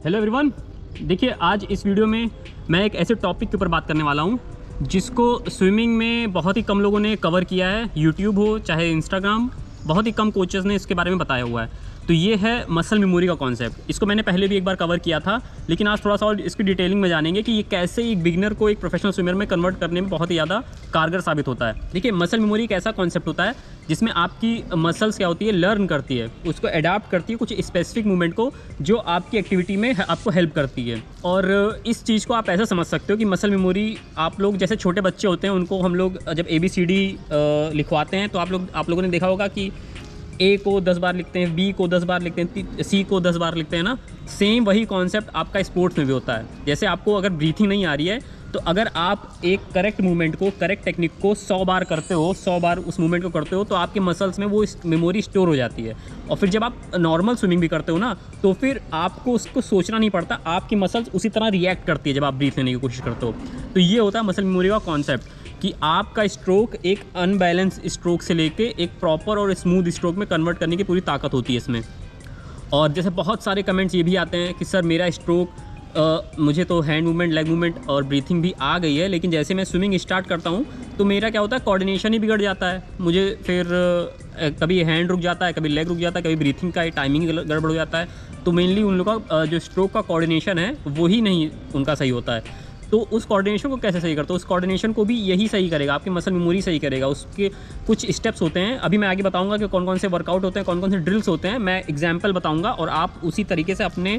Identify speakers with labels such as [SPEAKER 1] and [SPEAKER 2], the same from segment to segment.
[SPEAKER 1] Hello everyone, देखिए आज इस वीडियो में मैं एक ऐसे टॉपिक के ऊपर बात करने वाला हूँ जिसको स्विमिंग में बहुत ही कम लोगों ने कवर किया है। यूट्यूब हो चाहे इंस्टाग्राम, बहुत ही कम कोचेस ने इसके बारे में बताया हुआ है। तो ये है मसल मेमोरी का कॉन्सेप्ट। इसको मैंने पहले भी एक बार कवर किया था, लेकिन आज थोड़ा सा और इसकी डिटेलिंग में जानेंगे कि ये कैसे एक बिगिनर को एक प्रोफेशनल स्विमर में कन्वर्ट करने में बहुत ही ज़्यादा कारगर साबित होता है। देखिए, मसल मेमोरी एक ऐसा कॉन्सेप्ट होता है जिसमें आपकी मसल्स क्या होती है, लर्न करती है, उसको अडाप्ट करती है कुछ स्पेसिफिक मूवमेंट को जो आपकी एक्टिविटी में आपको हेल्प करती है। और इस चीज़ को आप ऐसा समझ सकते हो कि मसल मेमोरी, आप लोग जैसे छोटे बच्चे होते हैं उनको हम लोग जब ABCD लिखवाते हैं तो आप लोगों ने देखा होगा कि A को 10 बार लिखते हैं, B को 10 बार लिखते हैं, C को 10 बार लिखते हैं ना। सेम वही कॉन्सेप्ट आपका स्पोर्ट्स में भी होता है। जैसे आपको अगर ब्रीथिंग नहीं आ रही है तो अगर आप एक करेक्ट मूवमेंट को, करेक्ट टेक्निक को 100 बार करते हो, 100 बार उस मूवमेंट को करते हो तो आपके मसल्स में वो मेमोरी स्टोर हो जाती है। और फिर जब आप नॉर्मल स्विमिंग भी करते हो ना तो फिर आपको उसको सोचना नहीं पड़ता, आपकी मसल्स उसी तरह रिएक्ट करती है जब आप ब्रीथ लेने की कोशिश करते हो। तो ये होता है मसल मेमोरी का कॉन्सेप्ट कि आपका स्ट्रोक एक अनबैलेंस स्ट्रोक से लेके एक प्रॉपर और स्मूथ स्ट्रोक में कन्वर्ट करने की पूरी ताकत होती है इसमें। और जैसे बहुत सारे कमेंट्स ये भी आते हैं कि सर मेरा स्ट्रोक, मुझे तो हैंड मूवमेंट, लेग मूवमेंट और ब्रीथिंग भी आ गई है, लेकिन जैसे मैं स्विमिंग स्टार्ट करता हूँ तो मेरा क्या होता है, कोऑर्डिनेशन ही बिगड़ जाता है। मुझे फिर कभी हैंड रुक जाता है, कभी लेग रुक जाता है, कभी ब्रीथिंग का टाइमिंग गड़बड़ हो जाता है। तो मेनली उन लोगों का जो स्ट्रोक का कोऑर्डिनेशन है वही नहीं उनका सही होता है। तो उस कोऑर्डिनेशन को कैसे सही करते हो? उस कोऑर्डिनेशन को भी यही सही करेगा, आपकी मसल मेमोरी सही करेगा। उसके कुछ स्टेप्स होते हैं, अभी मैं आगे बताऊंगा कि कौन कौन से वर्कआउट होते हैं, कौन कौन से ड्रिल्स होते हैं। मैं एग्जांपल बताऊंगा और आप उसी तरीके से अपने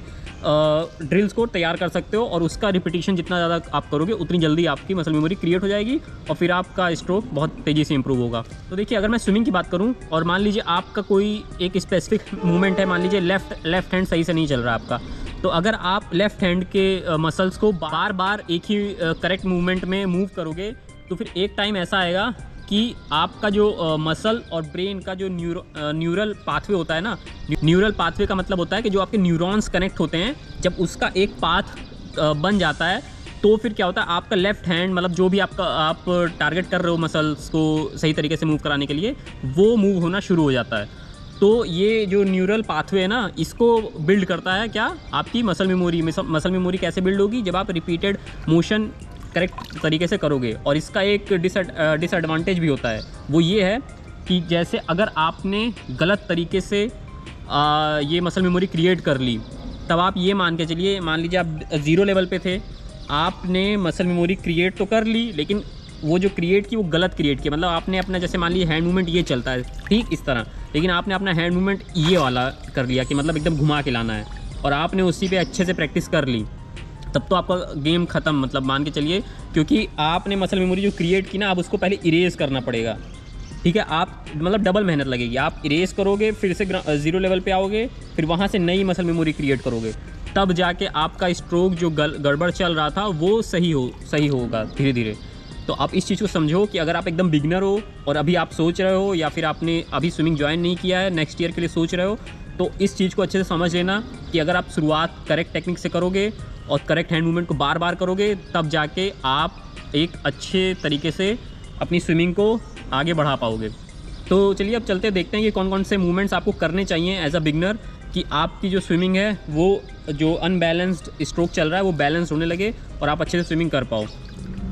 [SPEAKER 1] ड्रिल्स को तैयार कर सकते हो और उसका रिपीटिशन जितना ज़्यादा आप करोगे उतनी जल्दी आपकी मसल मेमोरी क्रिएट हो जाएगी और फिर आपका स्ट्रोक बहुत तेज़ी से इंप्रूव होगा। तो देखिए, अगर मैं स्विमिंग की बात करूँ और मान लीजिए आपका कोई एक स्पेसिफिक मूवमेंट है, मान लीजिए लेफ्ट हैंड सही से नहीं चल रहा है आपका, तो अगर आप लेफ़्ट हैंड के मसल्स को बार बार एक ही करेक्ट मूवमेंट में मूव करोगे तो फिर एक टाइम ऐसा आएगा कि आपका जो मसल और ब्रेन का जो न्यूरल पाथवे होता है ना, न्यूरल पाथवे का मतलब होता है कि जो आपके न्यूरॉन्स कनेक्ट होते हैं, जब उसका एक पाथ बन जाता है तो फिर क्या होता है, आपका लेफ़्ट हैंड, मतलब जो भी आप टारगेट कर रहे हो मसल्स को सही तरीके से मूव कराने के लिए, वो मूव होना शुरू हो जाता है। तो ये जो न्यूरल पाथवे है ना, इसको बिल्ड करता है क्या, आपकी मसल मेमोरी। मसल मेमोरी कैसे बिल्ड होगी? जब आप रिपीटेड मोशन करेक्ट तरीके से करोगे। और इसका एक डिसएडवांटेज भी होता है, वो ये है कि जैसे अगर आपने गलत तरीके से ये मसल मेमोरी क्रिएट कर ली, तब आप ये मान के चलिए, मान लीजिए आप 0 लेवल पे थे, आपने मसल मेमोरी क्रिएट तो कर ली, लेकिन वो जो क्रिएट की वो गलत क्रिएट की। मतलब आपने अपना, जैसे मान लीजिए हैंड मूवमेंट ये चलता है ठीक इस तरह, लेकिन आपने अपना हैंड मूवमेंट ये वाला कर लिया कि मतलब एकदम घुमा के लाना है, और आपने उसी पे अच्छे से प्रैक्टिस कर ली, तब तो आपका गेम ख़त्म, मतलब मान के चलिए। क्योंकि आपने मसल मेमोरी जो क्रिएट की ना, अब उसको पहले इरेज करना पड़ेगा। ठीक है, आप मतलब डबल मेहनत लगेगी। आप इरेज करोगे, फिर से 0 लेवल पे आओगे, फिर वहाँ से नई मसल मेमोरी क्रिएट करोगे, तब जाके आपका स्ट्रोक जो गड़बड़ चल रहा था वो सही होगा धीरे धीरे। तो आप इस चीज़ को समझो कि अगर आप एकदम बिगिनर हो और अभी आप सोच रहे हो, या फिर आपने अभी स्विमिंग ज्वाइन नहीं किया है, नेक्स्ट ईयर के लिए सोच रहे हो, तो इस चीज़ को अच्छे से समझ लेना कि अगर आप शुरुआत करेक्ट टेक्निक से करोगे और करेक्ट हैंड मूवमेंट को बार बार करोगे, तब जाके आप एक अच्छे तरीके से अपनी स्विमिंग को आगे बढ़ा पाओगे। तो चलिए अब चलते देखते हैं कि कौन कौन से मूवमेंट्स आपको करने चाहिए एज अ बिगिनर, कि आपकी जो स्विमिंग है वो जो अनबैलेंस्ड स्ट्रोक चल रहा है वो बैलेंस होने लगे और आप अच्छे से स्विमिंग कर पाओ।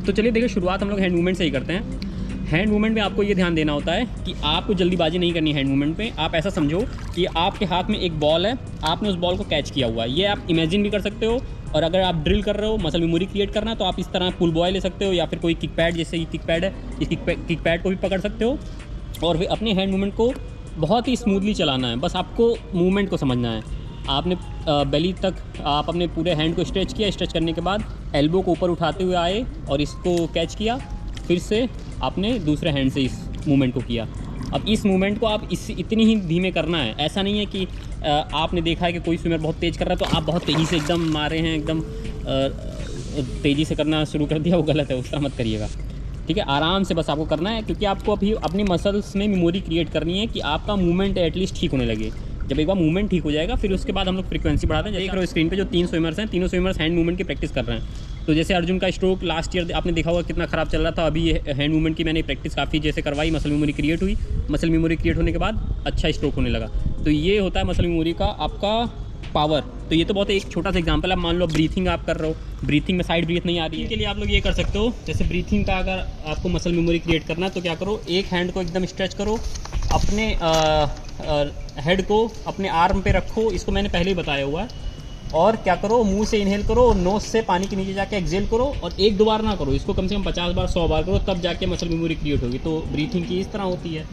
[SPEAKER 1] तो चलिए देखिए, शुरुआत हम लोग हैंड मूवमेंट से ही करते हैं। हैंड मूवमेंट में आपको ये ध्यान देना होता है कि आपको जल्दीबाजी नहीं करनी हैंड मूवमेंट पे। आप ऐसा समझो कि आपके हाथ में एक बॉल है, आपने उस बॉल को कैच किया हुआ है। ये आप इमेजिन भी कर सकते हो, और अगर आप ड्रिल कर रहे हो, मसल मेमोरी क्रिएट करना, तो आप इस तरह पुल बॉय ले सकते हो, या फिर कोई किक पैड, जैसे ये किक पैड है, इस किक पैड को भी पकड़ सकते हो, और फिर अपने हैंड मूवमेंट को बहुत ही स्मूथली चलाना है। बस आपको मूवमेंट को समझना है। आपने बेली तक आप अपने पूरे हैंड को स्ट्रेच किया, स्ट्रेच करने के बाद एल्बो को ऊपर उठाते हुए आए और इसको कैच किया, फिर से आपने दूसरे हैंड से इस मूवमेंट को किया। अब इस मूवमेंट को आप इतनी ही धीमे करना है। ऐसा नहीं है कि आपने देखा है कि कोई स्विमर बहुत तेज़ कर रहा है तो आप बहुत तेज़ी से एकदम मारे हैं, एकदम तेज़ी से करना शुरू कर दिया, वो गलत है, उस तरह मत करिएगा। ठीक है, आराम से बस आपको करना है, क्योंकि आपको अभी अपने मसल्स में मेमोरी क्रिएट करनी है कि आपका मूवमेंट एटलीस्ट ठीक होने लगे। जब एक बार मूवमेंट ठीक हो जाएगा, फिर उसके बाद हम लोग फ्रीक्वेंसी बढ़ाते हैं। देख रहे हो स्क्रीन पे जो 3 स्विमर्स हैं, तीनों स्विमर्स हैंड मूवमेंट की प्रैक्टिस कर रहे हैं। तो जैसे अर्जुन का स्ट्रोक लास्ट ईयर आपने देखा होगा कितना ख़राब चल रहा था, अभी हैंड मूवमेंट की मैंने प्रैक्टिस काफ़ी जैसे करवाई, मसल मेमोरी क्रिएट हुई, मसल मेमोरी क्रिएट होने के बाद अच्छा स्ट्रोक होने लगा। तो ये होता है मसल मेमोरी का आपका पावर। तो ये तो बहुत एक छोटा सा एग्जांपल है। मान लो ब्रीथिंग आप कर रहे हो, ब्रीथिंग में साइड ब्रीथ नहीं आ रही है, के लिए आप लोग ये कर सकते हो, जैसे ब्रीथिंग का अगर आपको मसल मेमोरी क्रिएट करना है तो क्या करो, एक हैंड को एकदम स्ट्रेच करो, अपने हेड को अपने आर्म पे रखो, इसको मैंने पहले ही बताया हुआ है, और क्या करो, मुंह से इनहेल करो, नोज से पानी के नीचे जाके एक्सेल करो, और एक दो बार ना करो, इसको कम से कम 50 बार 100 बार करो, तब जाके मसल मेमोरी क्रिएट होगी। तो ब्रीथिंग की इस तरह होती है।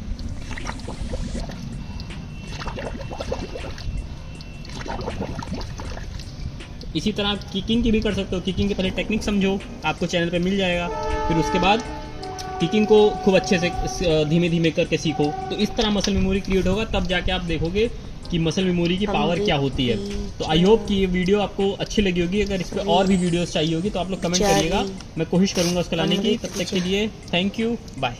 [SPEAKER 1] इसी तरह आप किकिंग की भी कर सकते हो। किकिंग के पहले टेक्निक समझो, आपको चैनल पे मिल जाएगा, फिर उसके बाद किकिंग को खूब अच्छे से धीमे धीमे करके सीखो, तो इस तरह मसल मेमोरी क्रिएट होगा। तब जाके आप देखोगे कि मसल मेमोरी की पावर क्या होती है। तो आई होप कि ये वीडियो आपको अच्छी लगी होगी। अगर इस पर और भी वीडियोस चाहिए होगी तो आप लोग कमेंट करिएगा, मैं कोशिश करूँगा उसको लाने की। तब तक के लिए थैंक यू, बाय।